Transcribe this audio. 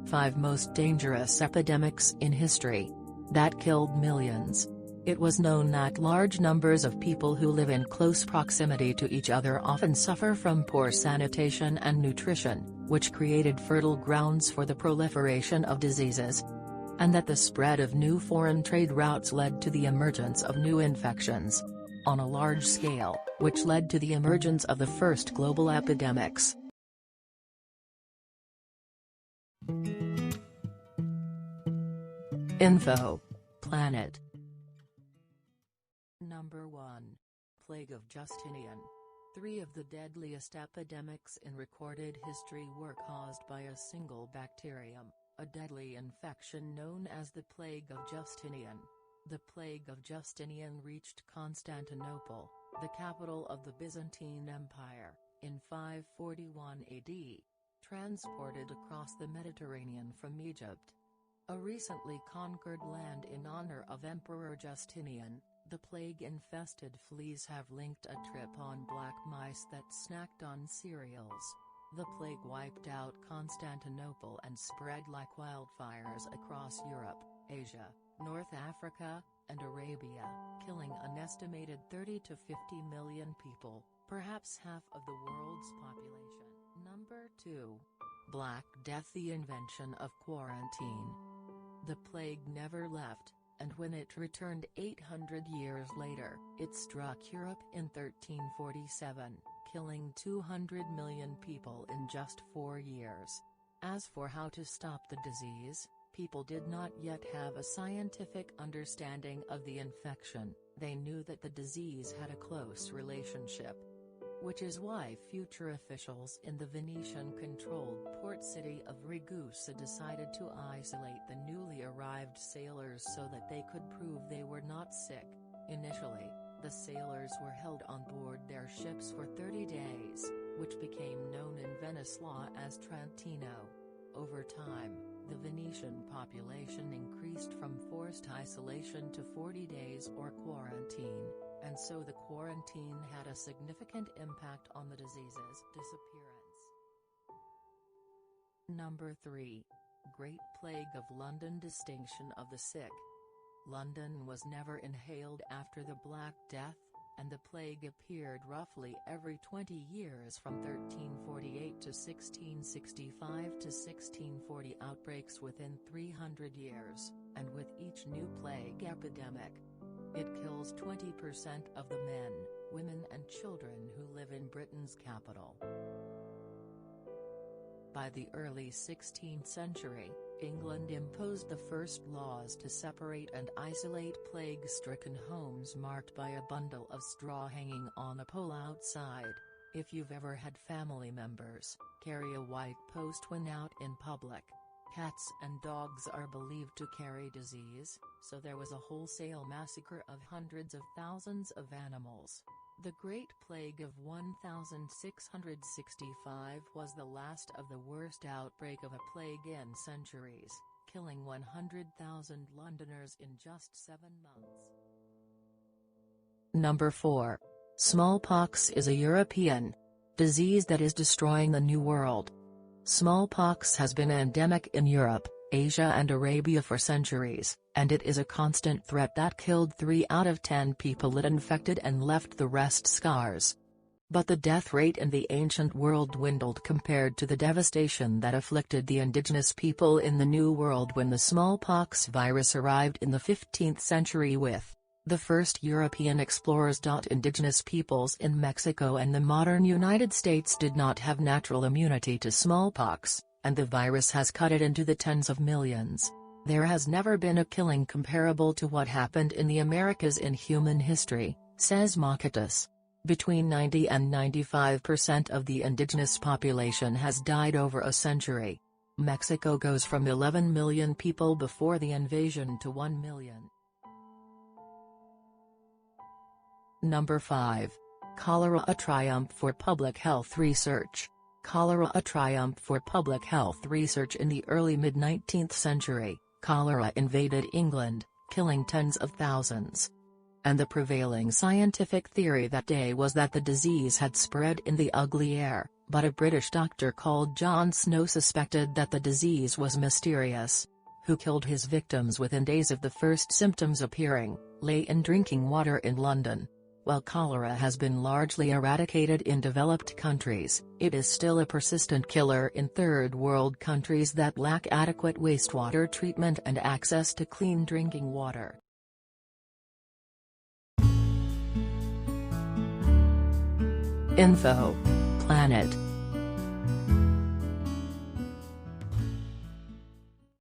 5 most dangerous epidemics in history. That killed millions. It was known that large numbers of people who live in close proximity to each other often suffer from poor sanitation and nutrition, which created fertile grounds for the proliferation of diseases. And that the spread of new foreign trade routes led to the emergence of new infections on a large scale, which led to the emergence of the first global epidemics. Info. Planet. Number 1. Plague of Justinian. 3 of the deadliest epidemics in recorded history were caused by a single bacterium, a deadly infection known as the Plague of Justinian. The Plague of Justinian reached Constantinople, the capital of the Byzantine Empire, in 541 AD, transported across the Mediterranean from Egypt, a recently conquered land. In honor of Emperor Justinian, the plague-infested fleas have linked a trip on black mice that snacked on cereals. The plague wiped out Constantinople and spread like wildfires across Europe, Asia, North Africa, and Arabia, killing an estimated 30 to 50 million people, perhaps half of the world's population. Number 2. Black Death. The invention of quarantine. The plague never left, and when it returned 800 years later, it struck Europe in 1347, killing 200 million people in just 4 years. As for how to stop the disease, people did not yet have a scientific understanding of the infection. They knew that the disease had a close relationship, which is why future officials in the Venetian-controlled port city of Ragusa decided to isolate the newly arrived sailors so that they could prove they were not sick. Initially, the sailors were held on board their ships for 30 days, which became known in Venice law as Trentino. Over time, the Venetian population increased from forced isolation to 40 days or quarantine, and so the quarantine had a significant impact on the disease's disappearance. Number 3. Great Plague of London. Distinction of the sick. London was never inhaled after the Black Death, and the plague appeared roughly every 20 years from 1348 to 1665 to 1640, outbreaks within 300 years, and with each new plague epidemic, it kills 20% of the men, women and children who live in Britain's capital. By the early 16th century, England imposed the first laws to separate and isolate plague-stricken homes marked by a bundle of straw hanging on a pole outside. If you've ever had family members carry a white post when out in public. Cats and dogs are believed to carry disease, so there was a wholesale massacre of hundreds of thousands of animals. The Great Plague of 1665 was the last of the worst outbreak of a plague in centuries, killing 100,000 Londoners in just 7 months. Number 4. Smallpox is a European disease that is destroying the New World. Smallpox has been endemic in Europe, Asia and Arabia for centuries, and it is a constant threat that killed 3 out of 10 people it infected and left the rest scars. But the death rate in the ancient world dwindled compared to the devastation that afflicted the indigenous people in the New World when the smallpox virus arrived in the 15th century with the first European explorers. Indigenous peoples in Mexico and the modern United States did not have natural immunity to smallpox, and the virus has cut it into the tens of millions. There has never been a killing comparable to what happened in the Americas in human history, says Mockittus. Between 90 and 95% of the indigenous population has died over a century. Mexico goes from 11 million people before the invasion to 1 million. Number 5. Cholera. A triumph for public health research. Cholera. A triumph for public health research. In the early mid-19th century, cholera invaded England, killing tens of thousands. and the prevailing scientific theory that day was that the disease had spread in the ugly air, but a British doctor called John Snow suspected that the disease was mysterious. Who killed his victims within days of the first symptoms appearing, lay in drinking water in London. While cholera has been largely eradicated in developed countries, it is still a persistent killer in third world countries that lack adequate wastewater treatment and access to clean drinking water. Info. Planet.